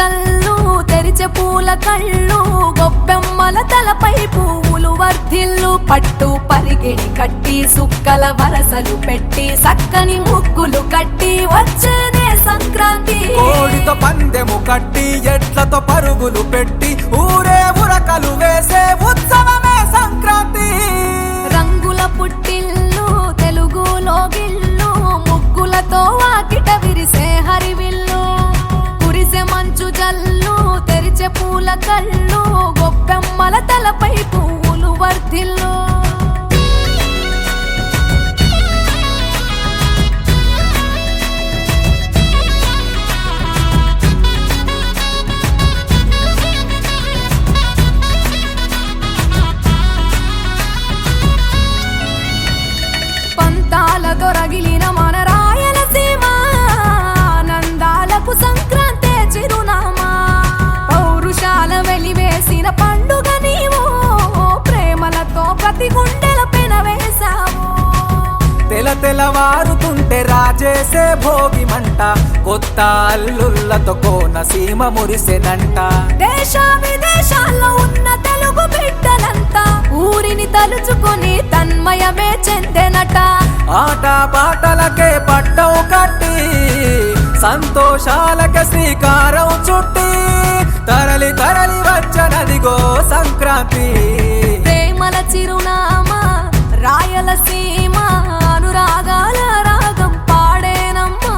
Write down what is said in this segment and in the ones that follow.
జల్లు తెరిచే పూల కళ్ళు గొప్పెమ్మల తలపై పువ్వులు వర్ధిల్లు పట్టు పరిగిడి కట్టి సుక్కల వరసలు పెట్టి సక్కని ముగ్గులు కట్టి వచ్చేదే సంక్రాంతి కోడితో పందెము కట్టి ఎట్లతో పరుగులు పెట్టి ఊరే ఉరకలు వేసే ఉత్సవమే సంక్రాంతి రంగుల పుట్టిల్లు తెలుగులో గిల్లు ముగ్గులతో వాకిట విరిసే హరివిల్లు కురిసే మంచు జల్లు తెరిచే పూల కళ్ళు గొప్పెమ్మల తలపై పువ్వులు వర్ధిల్లు దొరగిలిన మన రాయలసీమ ఆనందాలకు సంక్రాంతే చిరునామా పౌరుషాల వెలివేసిన పండుగ నీవు ప్రేమలతో ప్రతి గుండెల పెనవేశావు తెలవారుతుంటే రాజేసే భోగి మంట కొత్త అల్లుళ్ళతో కోనసీమ మురిసెనంట దేశ విదేశాల్లో ఉన్న తెలుగు బిడ్డలంతా ఊరిని తలుచుకొని తన్మయమే చెందెనట ఆట పాటలకే పట్టవు కట్టి సంతోషాలకే శ్రీకారం చుట్టి తరలి తరలి వచ్చనదిగో సంక్రాంతి ప్రేమల చిరునామా రాయలసీమ అనురాగాల రాగం పాడేనమ్మా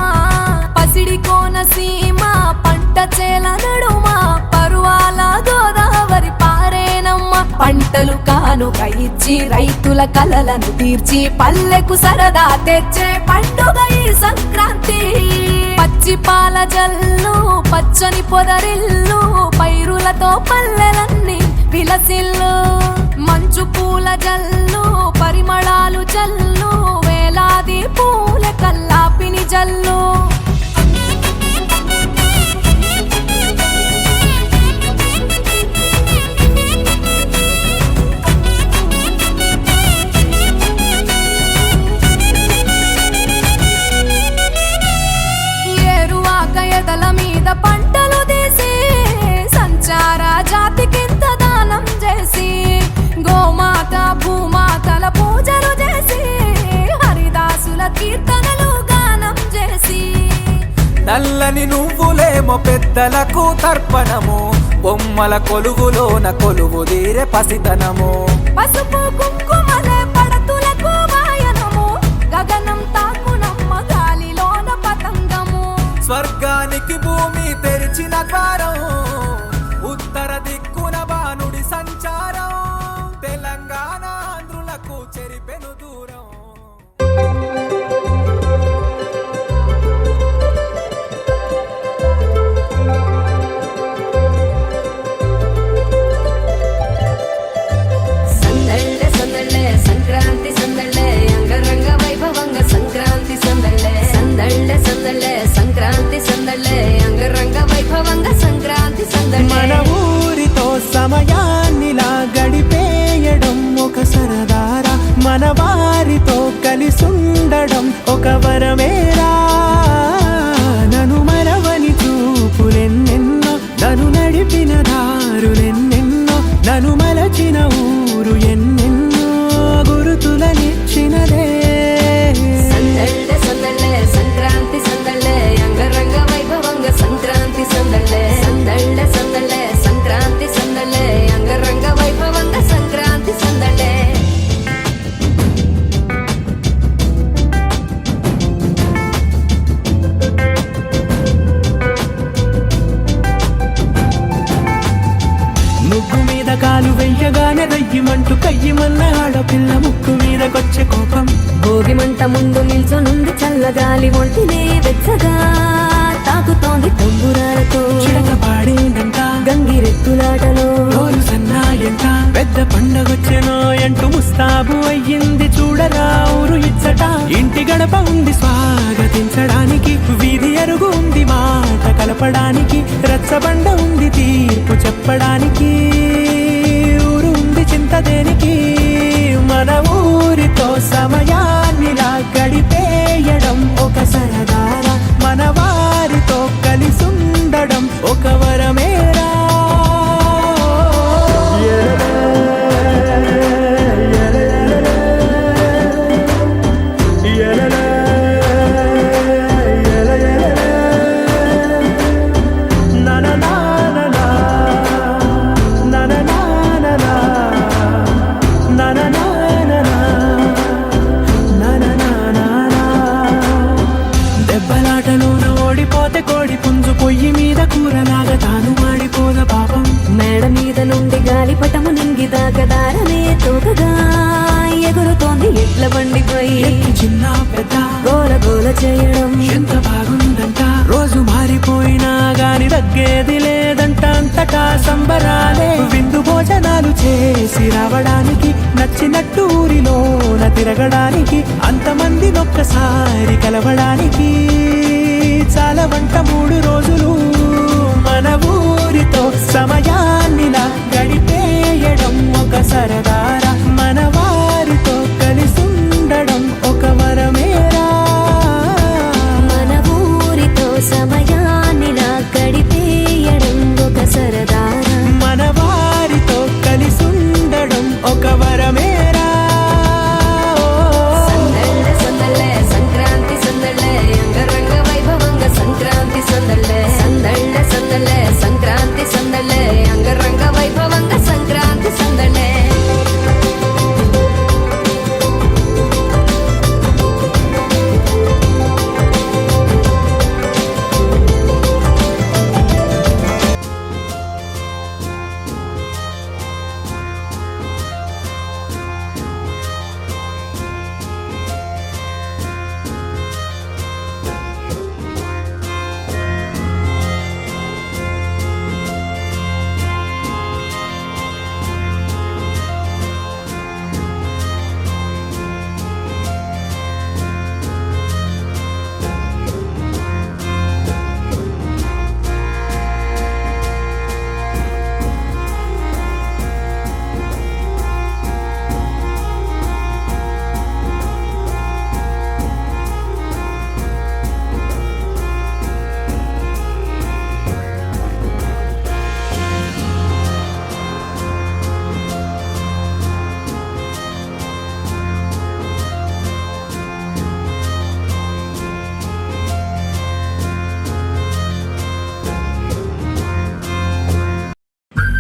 పసిడి కోనసీమ పంట చేల నడుమ పరువాల గోదావరి పారేనమ్మ పంటలు కానుక ఇచ్చి రైతుల కలలను తీర్చి పల్లెకు సరదా తెచ్చే పండుగ ఈ సంక్రాంతి పచ్చి పాల జల్లు పచ్చని పొదరిల్లు పైరులతో పల్లెలన్నీ విలసిల్లు మంచు పూల జల్లు పరిమళాలు జల్లు వేలాది పూల కల్లాపిని జల్లు ఏరువాక ఎదల మీద పంటలు తీసి సంచార జాతికింత దానం చేసి గోమాత భూమాతల పూజలు చేసి హరిదాసుల కీర్తనలు గానం చేసి నల్లని నువ్వులేమో పెద్దలకు తర్పణము బొమ్మల కొలువులోన కొలువు తీరే పసితనము పసుపు కుంకుమలే పడతులకు వాయనము గగనం తాకునమ్మ గాలిలోన పతంగము స్వర్గానికి భూమి తెరిచిన ద్వారం ఉత్తర దిక్కున బాణుడి సంచారం తెలంగాణ ఆంధ్రులకు చెరిపెను దూరం సందళ్ళే సందళ్ళే సంక్రాంతి సందళ్ళే అంగరంగ వైభవంగ సంక్రాంతి సందళ్ళే సందళ్ళే సందళ్ళే సంక్రాంతి సందళ్ళే అంగరంగ వైభవంగ సంక్రాంతి సందళ్ళే మన ఊరితో సమయాన్నిలా గడిపేయడం ఒక సరదారా మన వారితో కలిసుండడం ఒక వరమేరా నన్ను మరవని చూపులెన్నెన్నో నన్ను నడిపిన దారులెన్నెన్నో నన్ను మలచిన ఊరు ఎన్నెన్నో గురుతులనిచ్చినదే సందళ్ళే సందళ్ళే సంక్రాంతి సందళ్ళే అంగరంగ వైభవంగ సంక్రాంతి సందళ్ళే సందళ్ళే సందళ్ళే సంక్రాంతి సందళ్ళే అంగరంగ వైభవంగ సంక్రాంతి సందళ్ళే ముగ్గు మీద కాలు వెయ్యగానే రయ్యమంటూ కయ్యమన్న ఆడపిల్ల ముక్కు మీదకొచ్చే కోపం భోగి మంట ముందు నిల్చొనుంది చల్లగాలి ఒంటినే వెచ్చగా తాకుతోంది తంబురాలతో చిడక పాడేందంట గంగిరెద్దులాటలో రోజు సన్నాయంట పెద్ద పండగొచ్చెనో అంటూ ముస్తాబు అయ్యింది చూడరా ఊరు ఇచ్చట ఇంటి గడప ఉంది స్వాగతించడానికి వీధి అరుగు ఉంది మాట కలపడానికి రచ్చబండ ఉంది తీర్పు చెప్పడానికి ఊరు ఉంది చింత దేనికి మన ఊరితో సమయాన్నిలా గడిపేయడం ఒక సరదారా మన వారితో కలిసుండడం ఒక వర దూకగా ఎగురుతోంది ఎడ్ల బండిపై ఎక్కి చిన్న పెద్ద గోల గోల చేయడం ఎంత బాగుందంట. రోజు మారిపోయినా గాని తగ్గేది లేదంట. అంతటా సంబరాలే విందు భోజనాలు చేసి రావడానికి, నచ్చినట్టు ఊరిలోన తిరగడానికి, అంతమంది ఒక్కసారి కలవడానికి చాలా వంట 3 రోజులు మన ఊరితో సమయాన్నిలా గడిపేయడం ఒక సరదారా. మన వారితో కలిసుండడం ఒక వరమేరా. మన ఊరితో సమయాన్నిలా గడిపేయడం ఒక సరదారా. మన వారితో కలిసుండడం ఒక వరమేరా. సందళ్ళే సందళ్ళే సంక్రాంతి సందళ్ళే అంగరంగ వైభవంగ సంక్రాంతి సందళ్ళే. సందళ్ళే సందళ్ళే సంక్రాంతి సందళ్ళే అంగరంగ వైభవంగ Sankranti సందళ్ళే.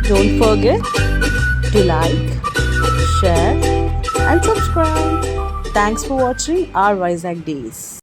Don't forget to like, share and subscribe. Thanks for watching our Vizag Days.